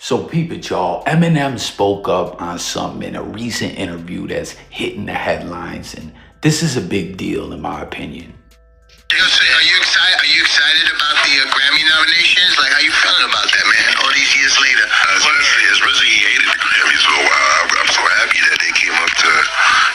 So peep it, y'all. Eminem spoke up on something in a recent interview that's hitting the headlines, and this is a big deal in my opinion. So are you excited? Are you excited about the Grammy nominations? Like, how you feeling about that, man? All these years later. Especially he hated the Grammys for a while. I'm so happy that they came up to,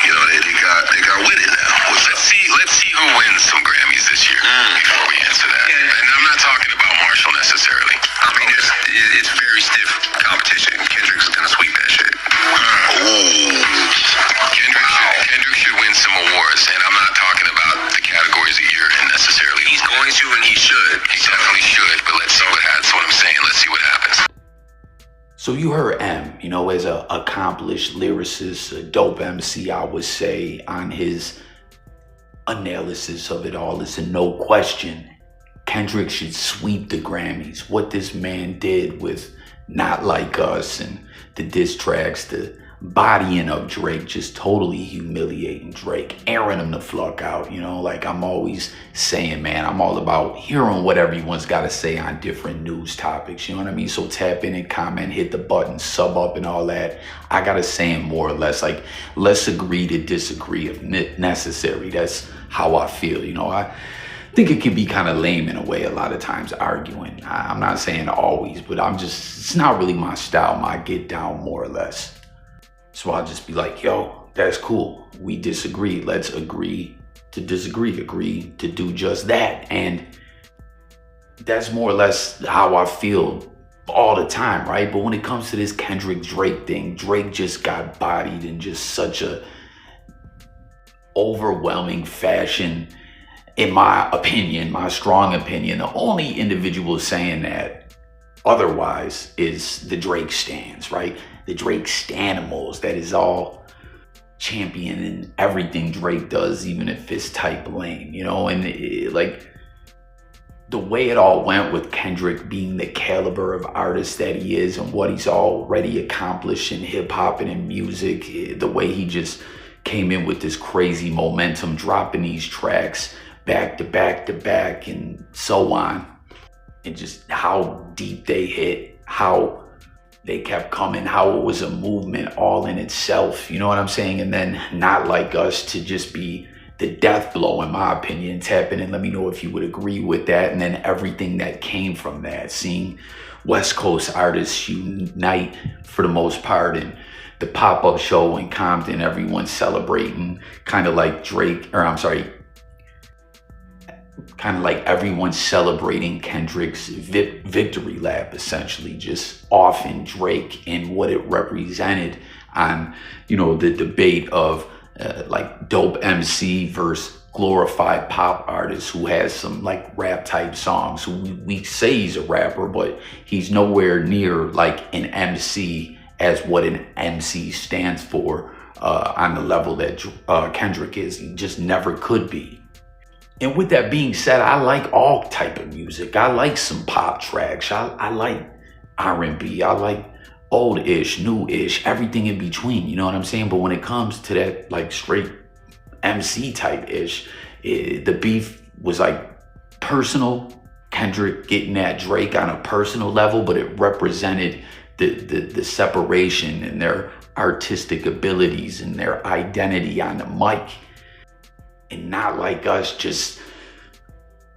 they got with it now. Let's see who wins some Grammys this year before we answer that. And I'm not talking about Marshall necessarily. I mean, it's very stiff competition. Kendrick's gonna sweep that shit. Kendrick should win some awards, and I'm not talking about the categories that you're in necessarily. He's going to, and he should. He definitely should, but let's see that's what I'm saying. Let's see what happens. So you heard M, as an accomplished lyricist, a dope MC, I would say, on his analysis of it all. Listen, no question, Kendrick should sweep the Grammys. What this man did with Not Like Us and the diss tracks, the bodying of Drake, just totally humiliating Drake, airing him the fuck out, like I'm always saying, man, I'm all about hearing what everyone's got to say on different news topics, you know what I mean? So tap in and comment, hit the button, sub up and all that. I got to say it more or less, like, let's agree to disagree if necessary. That's how I feel, I think it can be kind of lame in a way a lot of times arguing. I'm not saying always, but it's not really my style, my get down more or less. So I'll just be like, yo, that's cool. We disagree. Let's agree to disagree, agree to do just that. And that's more or less how I feel all the time, right? But when it comes to this Kendrick-Drake thing, Drake just got bodied in just such a overwhelming fashion. In my opinion, my strong opinion, the only individual saying that otherwise is the Drake stans, right? The Drake stanimals that is all championing everything Drake does, even if it's type lame, and like the way it all went with Kendrick being the caliber of artist that he is and what he's already accomplished in hip hop and in music, the way he just came in with this crazy momentum, dropping these tracks back to back to back and so on, and just how deep they hit, how they kept coming, how it was a movement all in itself, you know what I'm saying? And then Not Like Us to just be the death blow, in my opinion. Tap in and let me know if you would agree with that. And then everything that came from that, seeing West Coast artists unite for the most part, and the pop-up show in Compton, everyone celebrating, kind of like everyone celebrating Kendrick's victory lap, essentially, just off in Drake and what it represented on, the debate of like dope MC versus glorified pop artist who has some like rap type songs, who we say he's a rapper, but he's nowhere near like an MC as what an MC stands for on the level that Kendrick is. He just never could be. And with that being said, I like all type of music. I like some pop tracks. I like R&B. I like old-ish, new-ish, everything in between. You know what I'm saying? But when it comes to that like straight MC type-ish, the beef was like personal. Kendrick getting at Drake on a personal level, but it represented the separation and their artistic abilities and their identity on the mic. And Not Like Us just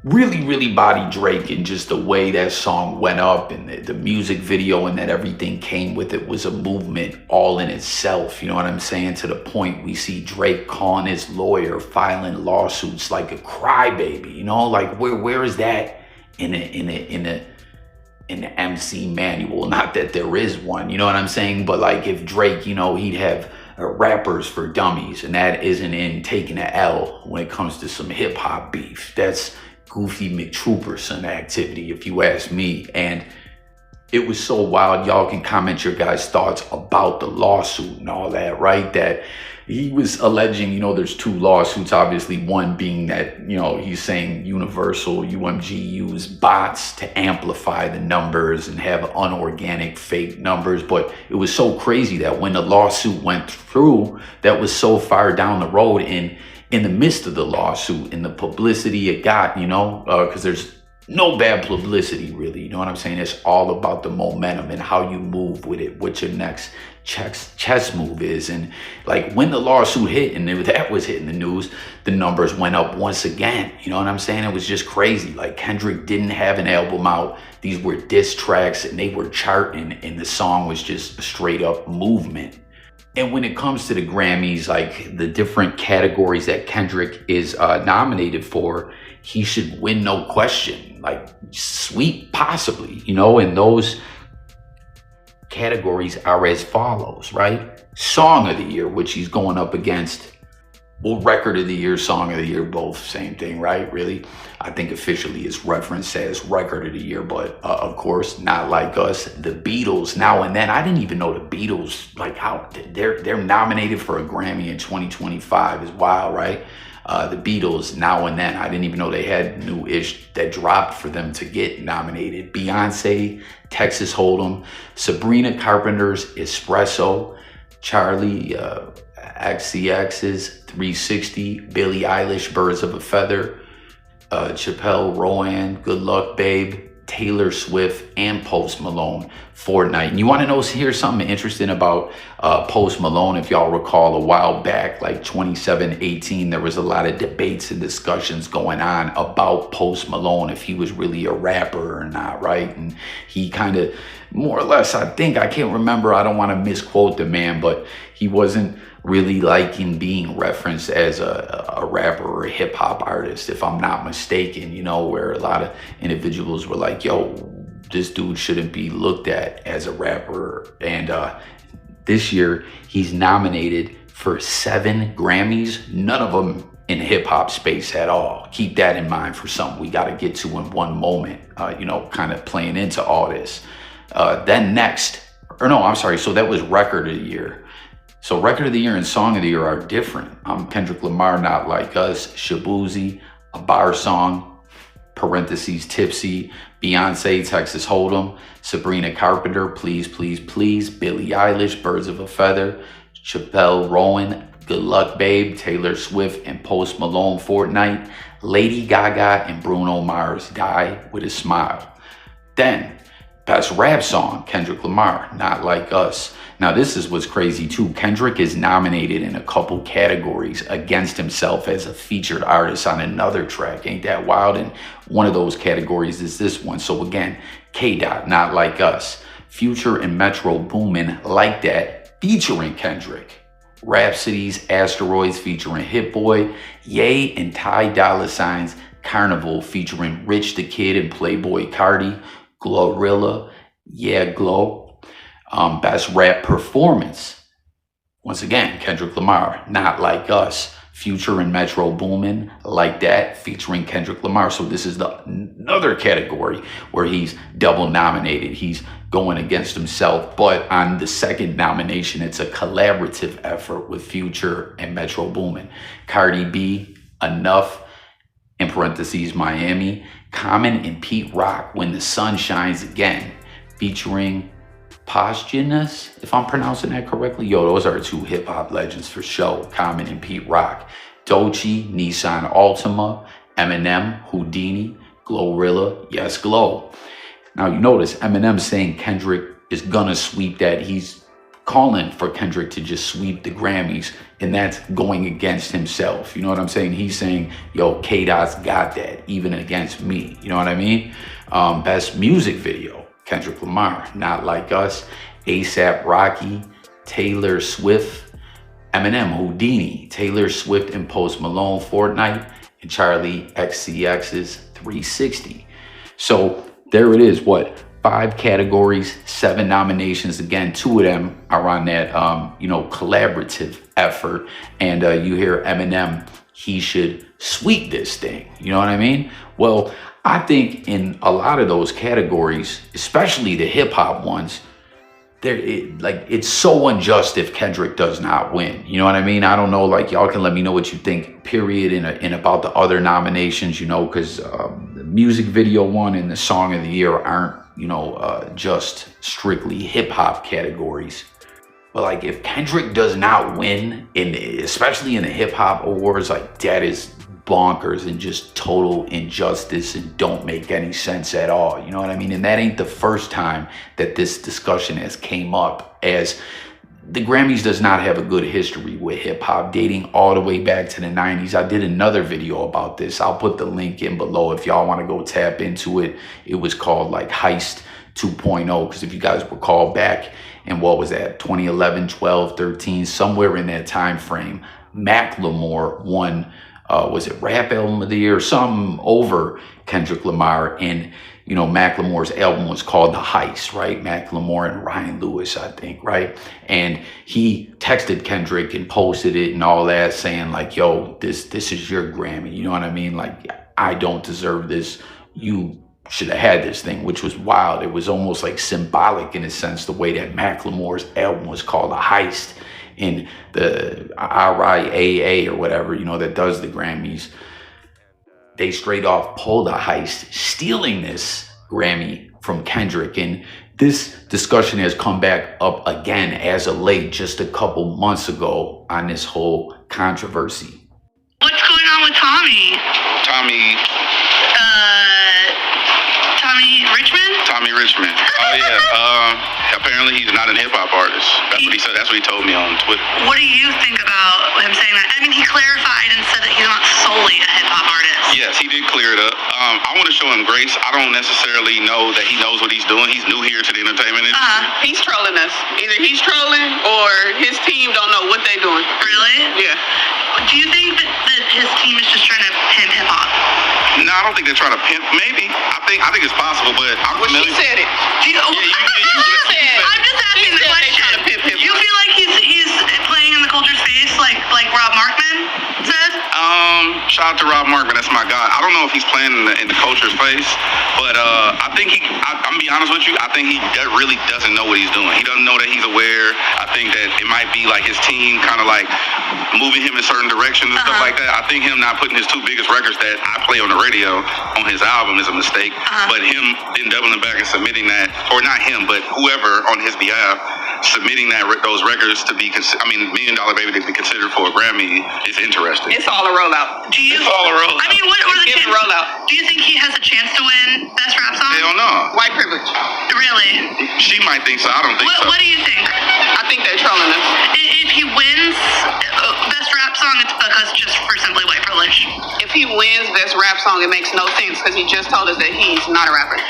really, really bodied Drake, and just the way that song went up and the music video and that everything came with it was a movement all in itself. You know what I'm saying? To the point we see Drake calling his lawyer, filing lawsuits like a crybaby. Like where is that in the MC manual? Not that there is one, you know what I'm saying? But like if Drake, he'd have rappers for dummies, and that isn't in taking an L when it comes to some hip hop beef. That's goofy McTrooperson activity, if you ask me. And it was so wild. Y'all can comment your guys' thoughts about the lawsuit and all that, right? That he was alleging, there's two lawsuits, obviously. One being that, he's saying Universal, UMG used bots to amplify the numbers and have unorganic fake numbers. But it was so crazy that when the lawsuit went through, that was so far down the road, and in the midst of the lawsuit and the publicity it got, because there's no bad publicity, really. You know what I'm saying? It's all about the momentum and how you move with it, what your next chess move is. And like when the lawsuit hit and that was hitting the news, the numbers went up once again. You know what I'm saying? It was just crazy. Like Kendrick didn't have an album out. These were diss tracks and they were charting, and the song was just a straight up movement. And when it comes to the Grammys, like the different categories that Kendrick is nominated for, he should win, no question. Like sweep possibly, you know, and those categories are as follows, right? Song of the Year, which he's going up against. Well, Record of the Year, Song of the Year, both same thing, right? Really? I think officially it's referenced as Record of the Year, but of course, Not Like Us, the Beatles, Now and Then. I didn't even know the Beatles, like how they're nominated for a Grammy in 2025 is wild, right? The Beatles, Now and Then. I didn't even know they had new-ish that dropped for them to get nominated. Beyonce, Texas Hold'em, Sabrina Carpenter's Espresso, Charlie XCX's 360, Billie Eilish, Birds of a Feather, Chappelle Rowan, Good Luck Babe, Taylor Swift, and Post Malone, Fortnite. And you want to know, here's something interesting about Post Malone. If y'all recall, a while back, like 2017, there was a lot of debates and discussions going on about Post Malone, if he was really a rapper or not, right? And he kind of, more or less, I think, I can't remember, I don't want to misquote the man, but he wasn't really liking being referenced as a rapper or a hip hop artist, if I'm not mistaken, you know, where a lot of individuals were like, yo, this dude shouldn't be looked at as a rapper. And this year he's nominated for 7 Grammys, none of them in hip hop space at all. Keep that in mind for something we got to get to in one moment, you know, kind of playing into all this. Then next, or no, I'm sorry. So that was Record of the Year. So Record of the Year and Song of the Year are different. Kendrick Lamar, Not Like Us, Shabuzi, A Bar Song, parentheses, Tipsy, Beyonce, Texas Hold'em, Sabrina Carpenter, Please, Please, Please, Billie Eilish, Birds of a Feather, Chappelle Rowan, Good Luck Babe, Taylor Swift, and Post Malone, Fortnite, Lady Gaga and Bruno Mars, Die With a Smile. Then, Best Rap Song, Kendrick Lamar, Not Like Us. Now this is what's crazy too. Kendrick is nominated in a couple categories against himself as a featured artist on another track. Ain't that wild? And one of those categories is this one. So again, K-Dot, Not Like Us. Future and Metro Boomin, Like That, featuring Kendrick. Rhapsody's Asteroids featuring Hit Boy. Ye and Ty Dolla $ign's Carnival featuring Rich the Kid and Playboy Cardi. Glorilla, Yeah Glow. Best Rap Performance. Once again, Kendrick Lamar, Not Like Us. Future and Metro Boomin, Like That, featuring Kendrick Lamar. So this is another category where he's double nominated. He's going against himself. But on the second nomination, it's a collaborative effort with Future and Metro Boomin. Cardi B, Enough, in parentheses, Miami. Common and Pete Rock, When the Sun Shines Again, featuring Posthumous, if I'm pronouncing that correctly. Yo, those are 2 hip-hop legends for sure, Common and Pete Rock. Doechii, Nissan Altima, Eminem, Houdini, Glorilla, Yes Glow. Now you notice Eminem saying Kendrick is gonna sweep that. He's calling for Kendrick to just sweep the Grammys, and that's going against himself. You know what I'm saying? He's saying, yo, K-Dot's got that, even against me. You know what I mean? Best Music Video, Kendrick Lamar, Not Like Us, A$AP Rocky, Taylor Swift, Eminem, Houdini, Taylor Swift and Post Malone, Fortnite, and Charlie XCX's 360. So there it is, 5 categories, 7 nominations. Again, 2 of them are on that, collaborative effort. And you hear Eminem, he should sweep this thing. You know what I mean? Well, I think in a lot of those categories, especially the hip hop ones, it's so unjust if Kendrick does not win. You know what I mean? I don't know, y'all can let me know what you think, period, in about the other nominations, because the music video one and the Song of the Year aren't, just strictly hip hop categories. But if Kendrick does not win, especially in the hip hop awards, that is bonkers and just total injustice and don't make any sense at all. You know what I mean? And that ain't the first time that this discussion has came up, as the Grammys does not have a good history with hip hop, dating all the way back to the 90s. I did another video about this. I'll put the link in below if y'all want to go tap into it. It was called like Heist 2.0, because if you guys recall back in, what was that, 2011, 12, 13, somewhere in that time frame, Macklemore won, was it Rap Album of the Year or something over Kendrick Lamar. And you know, Macklemore's album was called The Heist, right? Macklemore and Ryan Lewis, I think, right? And he texted Kendrick and posted it and all that, saying like, yo, this is your Grammy. You know what I mean? Like, I don't deserve this. You should have had this thing, which was wild. It was almost like symbolic in a sense, the way that Macklemore's album was called A Heist. And the RIAA or whatever, you know, that does the Grammys, they straight off pulled a heist, stealing this Grammy from Kendrick. And this discussion has come back up again as of late, just a couple months ago, on this whole controversy. What's going on with Tommy? Tommy Richman? Tommy Richman. Oh yeah. Apparently he's not a hip hop artist. That's what he said. That's what he told me on Twitter. What do you think about him saying that? I mean, he clarified and said that he's not solely a hip hop artist. Yes, he did clear it up. I want to show him grace. I don't necessarily know that he knows what he's doing. He's new here to the entertainment industry. He's trolling us. Either he's trolling or his team don't know what they're doing. Really? Yeah. Do you think that his team is just trying to pimp hip hop? No, I don't think they're trying to pimp. Maybe. I think it's possible, but I'm Well, she familiar. said it. You said- I'm just asking the said they question. trying to pimp hip Do you hop. feel like he's playing in the culture's face like Rob Markman said? Shout out to Rob Markman, that's my guy. I don't know if he's playing in the culture's face, but I think I'm gonna be honest with you, I think he really doesn't know what he's doing. He doesn't know that he's aware. I think that it might be like his team kind of like moving him in certain directions and stuff like that. I think him not putting his two biggest records that I play on the radio on his album is a mistake, but him then doubling back and submitting that, or not him, but whoever on his behalf, submitting those records to be, $1 Million Baby to be considered for a Grammy is interesting. It's all a rollout. It's all a rollout. I mean, what are the It's chances? a rollout. Do you think he has a chance to win Best Rap Song? Hell no. White privilege. Really? She might think so. I don't think so. What do you think? I think they're trolling us. If he wins Best Rap Song, it's because just for simply white privilege. If he wins Best Rap Song, it makes no sense because he just told us that he's not a rapper.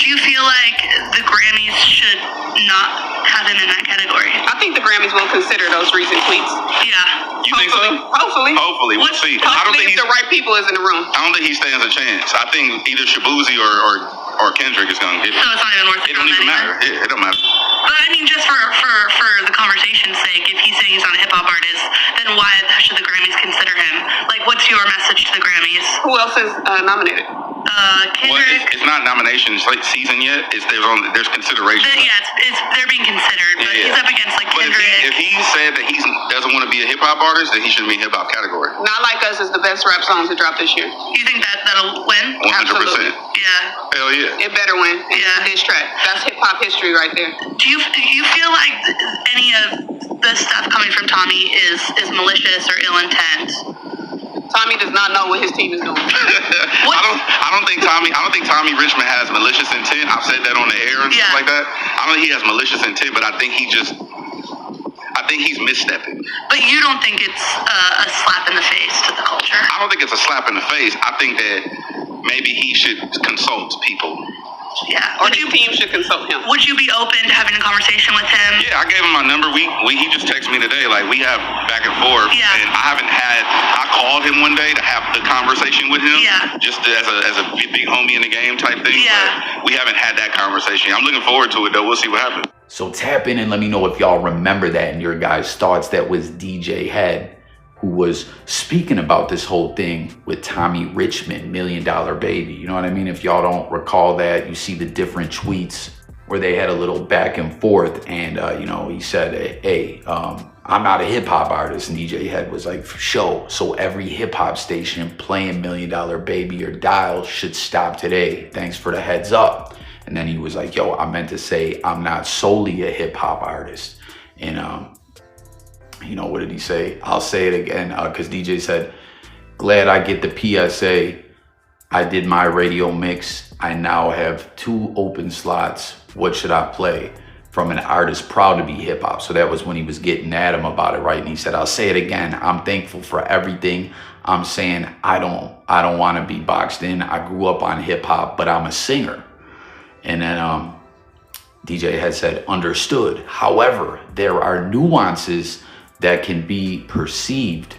Do you feel like the Grammys should not have him in that category? I think the Grammys will consider those recent tweets. Yeah. You think so? Hopefully. Hopefully. We'll see. I don't Hopefully think if the right people is in the room. I don't think he stands a chance. I think either Shabuzi or Kendrick is going to get it. So it's not even worth It don't even matter. Yeah, it don't matter. But I mean, just for the conversation's sake, if he's saying he's not a hip hop artist, then why should the Grammys consider him? Like, what's your message to the Grammys? Who else is nominated? Well, Kendrick. it's not nomination season yet. There's consideration. They're being considered, but he's up against like But Kendrick. if he said that he doesn't want to be a hip hop artist, then he shouldn't be in hip hop category. Not Like Us is the best rap song to drop this year. You think that'll win? 100%. Absolutely. Yeah. Hell yeah. It better win. Yeah. Diss track. That's hip hop history right there. Do you feel like any of the stuff coming from Tommy is malicious or ill intent? Tommy does not know what his team is doing. I don't think Tommy Richman has malicious intent. I've said that on the air and stuff like that. I don't think he has malicious intent, but I think he's misstepping. But you don't think it's a slap in the face to the culture? I don't think it's a slap in the face. I think that maybe he should consult people. Yeah. Or his team should consult him. Would you be open to having a conversation with him? Yeah, I gave him my number. He just texted me today. Like, we have back and forth. Yeah. And I called him one day to have the conversation with him. Yeah. Just as a big homie in the game type thing. Yeah. But we haven't had that conversation. I'm looking forward to it though. We'll see what happens. So tap in and let me know if y'all remember that and your guys' thoughts. That was DJ Head, who was speaking about this whole thing with Tommy Richman, $1 Million Baby. You know what I mean? If y'all don't recall that, you see the different tweets where they had a little back and forth. And, he said, hey, I'm not a hip hop artist. And DJ Head was like, for sure. So every hip hop station playing $1 Million Baby or Dial should stop today. Thanks for the heads up. And then he was like, yo, I meant to say I'm not solely a hip hop artist. And, what did he say? I'll say it again, because DJ said, glad I get the PSA. I did my radio mix. I now have 2 open slots. What should I play? From an artist proud to be hip hop. So that was when he was getting at him about it, right? And he said, I'll say it again. I'm thankful for everything. I'm saying I don't want to be boxed in. I grew up on hip hop, but I'm a singer. And then DJ had said, understood. However, there are nuances that can be perceived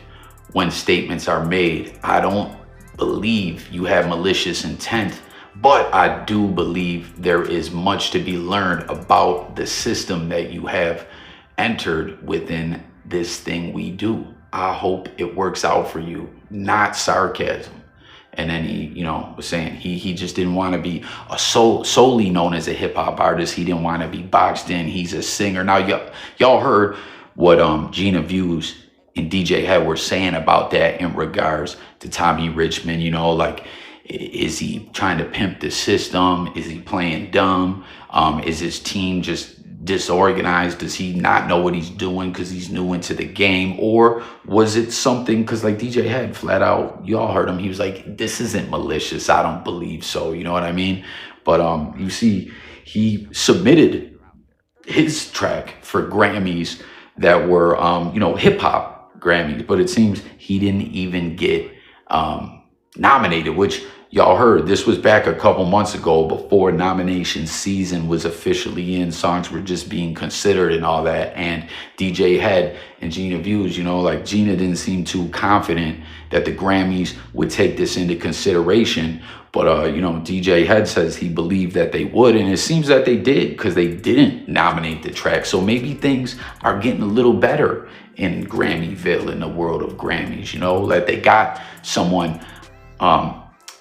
when statements are made. I don't believe you have malicious intent, but I do believe there is much to be learned about the system that you have entered within this thing we do. I hope it works out for you, not sarcasm. And then he, you know, was saying he just didn't want to be solely known as a hip hop artist. He didn't want to be boxed in. He's a singer. Now, y'all heard what Gina Views and DJ Head were saying about that in regards to Tommy Richman. You know, like, is he trying to pimp the system? Is he playing dumb? Is his team just disorganized? Does he not know what he's doing because he's new into the game? Or was it something, because like DJ Head flat out, y'all heard him, he was like, this isn't malicious. I don't believe so. You know what I mean? But you see, he submitted his track for Grammys that were, you know, hip hop Grammys, but it seems he didn't even get nominated, which y'all heard. This was back a couple months ago before nomination season was officially in. Songs were just being considered and all that. And DJ Head and Gina Views, you know, like Gina didn't seem too confident that the Grammys would take this into consideration. But, you know, DJ Head says he believed that they would. And it seems that they did, because they didn't nominate the track. So maybe things are getting a little better in Grammyville, in the world of Grammys, you know, that they got someone,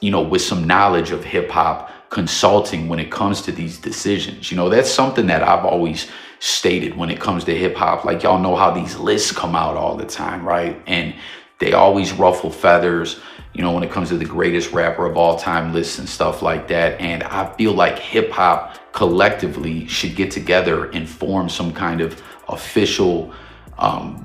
you know, with some knowledge of hip hop consulting when it comes to these decisions. You know, that's something that I've always stated when it comes to hip hop. Like, y'all know how these lists come out all the time, right? And they always ruffle feathers, you know, when it comes to the greatest rapper of all time lists and stuff like that. And I feel like hip hop collectively should get together and form some kind of official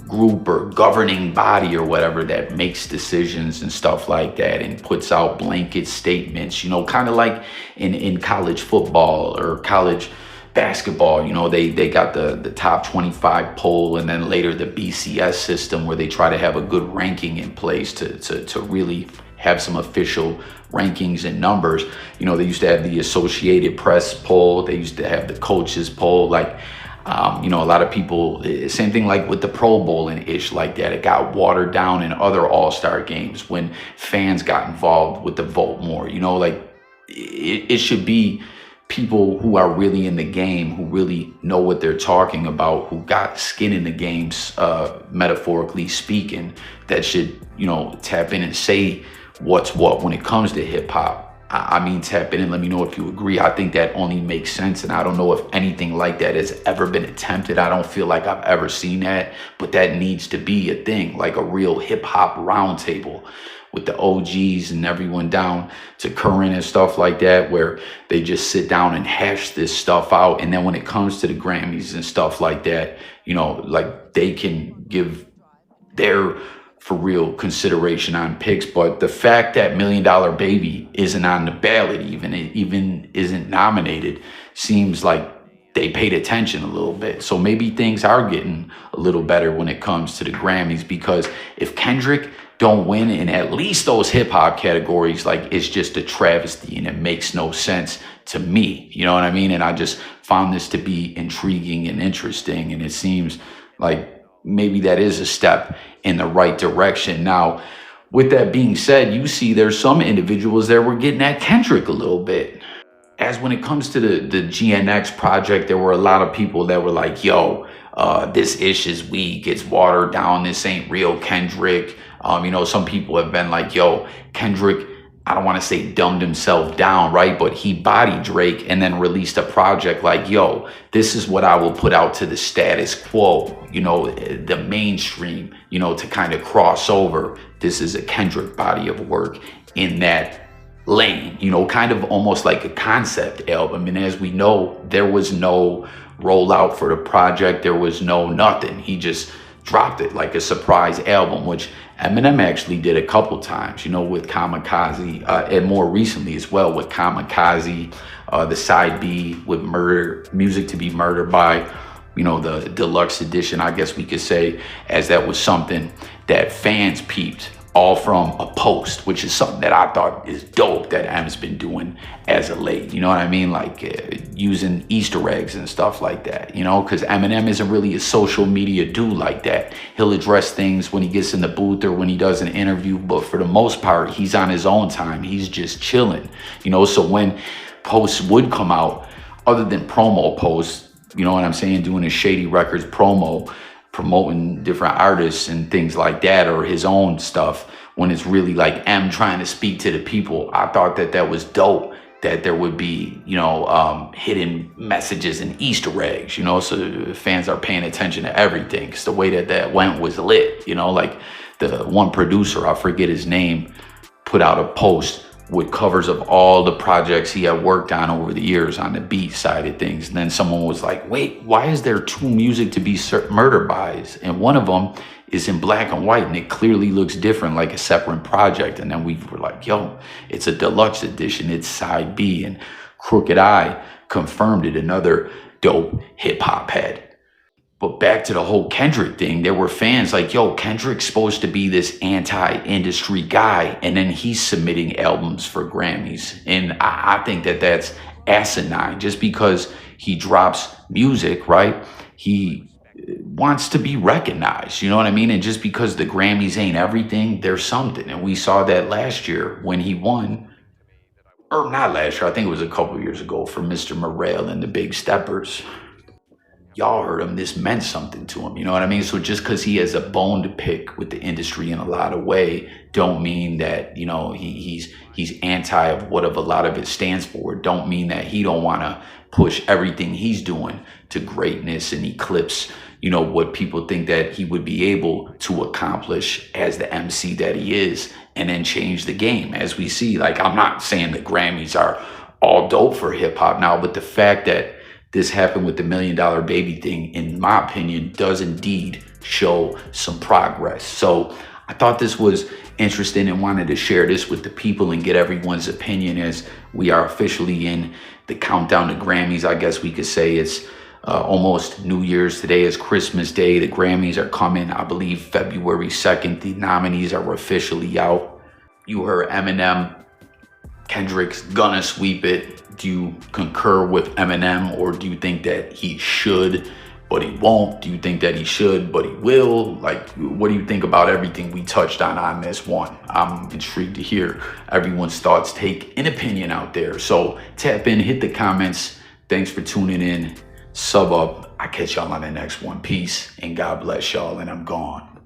group or governing body or whatever that makes decisions and stuff like that and puts out blanket statements, you know, kind of like in college football or college basketball. You know, they got the top 25 poll, and then later the BCS system, where they try to have a good ranking in place to really have some official rankings and numbers. You know, they used to have the Associated Press poll. They used to have the coaches poll. Like, you know, a lot of people, same thing like with the Pro Bowl and ish like that. It got watered down in other all-star games when fans got involved with the vote more. You know, like, it should be people who are really in the game, who really know what they're talking about, who got skin in the games, metaphorically speaking, that should, you know, tap in and say what's what when it comes to hip hop. I mean, tap in and let me know if you agree. I think that only makes sense. And I don't know if anything like that has ever been attempted. I don't feel like I've ever seen that, but that needs to be a thing, like a real hip hop roundtable with the OGs and everyone down to current and stuff like that, where they just sit down and hash this stuff out. And then when it comes to the Grammys and stuff like that, you know, like, they can give their for real consideration on picks. But the fact that $1 Million Baby isn't on the ballot, even isn't nominated, seems like they paid attention a little bit. So maybe things are getting a little better when it comes to the Grammys, because if Kendrick don't win in at least those hip hop categories, like, it's just a travesty and it makes no sense to me. You know what I mean? And I just found this to be intriguing and interesting. And it seems like maybe that is a step in the right direction. Now, with that being said, you see there's some individuals that were getting at Kendrick a little bit. As when it comes to the GNX project, there were a lot of people that were like, yo, this ish is weak, it's watered down, this ain't real Kendrick. You know, some people have been like, yo, Kendrick, I don't want to say dumbed himself down, right? But he bodied Drake and then released a project like, yo, this is what I will put out to the status quo, you know, the mainstream, you know, to kind of cross over. This is a Kendrick body of work in that lane, you know, kind of almost like a concept album. And as we know, there was no rollout for the project. There was no nothing. He just dropped it like a surprise album, which Eminem actually did a couple times, you know, with Kamikaze, and more recently as well with Kamikaze, the side B with Music to Be Murdered By, you know, the deluxe edition, I guess we could say, as that was something that fans peeped all from a post, which is something that I thought is dope that M's been doing as of late. You know what I mean? Like using Easter eggs and stuff like that, you know, because Eminem isn't really a social media dude like that. He'll address things when he gets in the booth or when he does an interview, but for the most part, he's on his own time. He's just chilling, you know, so when posts would come out, other than promo posts, you know what I'm saying, doing a Shady Records promo, promoting different artists and things like that, or his own stuff, when it's really like M trying to speak to the people, I thought that that was dope, that there would be, you know, hidden messages and Easter eggs, you know, so fans are paying attention to everything, because the way that that went was lit, you know, like the one producer, I forget his name, put out a post with covers of all the projects he had worked on over the years on the beat side of things. And then someone was like, wait, why is there two Music to Be Murdered Bys? And one of them is in black and white, and it clearly looks different, like a separate project. And then we were like, yo, it's a deluxe edition, it's side B. And Crooked Eye confirmed it, another dope hip hop head. But back to the whole Kendrick thing, there were fans like, yo, Kendrick's supposed to be this anti-industry guy, and then he's submitting albums for Grammys. And I think that that's asinine. Just because he drops music, right, he wants to be recognized, you know what I mean? And just because the Grammys ain't everything, there's something. And we saw that last year when he won, or not last year, I think it was a couple years ago, for Mr. Morale and the Big Steppers. Y'all heard him, this meant something to him, you know what I mean? So just because he has a bone to pick with the industry in a lot of way, don't mean that, you know, he's anti of what a lot of it stands for. Don't mean that he don't want to push everything he's doing to greatness and eclipse, you know, what people think that he would be able to accomplish as the MC that he is, and then change the game. As we see, like, I'm not saying the Grammys are all dope for hip hop now, but the fact that this happened with the $1 Million Baby thing, in my opinion, does indeed show some progress. So I thought this was interesting and wanted to share this with the people and get everyone's opinion, as we are officially in the countdown to Grammys. I guess we could say it's almost New Year's. Today is Christmas Day. The Grammys are coming, I believe, February 2nd. The nominees are officially out. You heard Eminem. Kendrick's gonna sweep it. Do you concur with Eminem, or do you think that he should, but he won't? Do you think that he should, but he will? Like, what do you think about everything we touched on this one? I'm intrigued to hear everyone's thoughts, take an opinion out there. So tap in, hit the comments. Thanks for tuning in. Sub up. I catch y'all on the next one. Peace and God bless y'all, and I'm gone.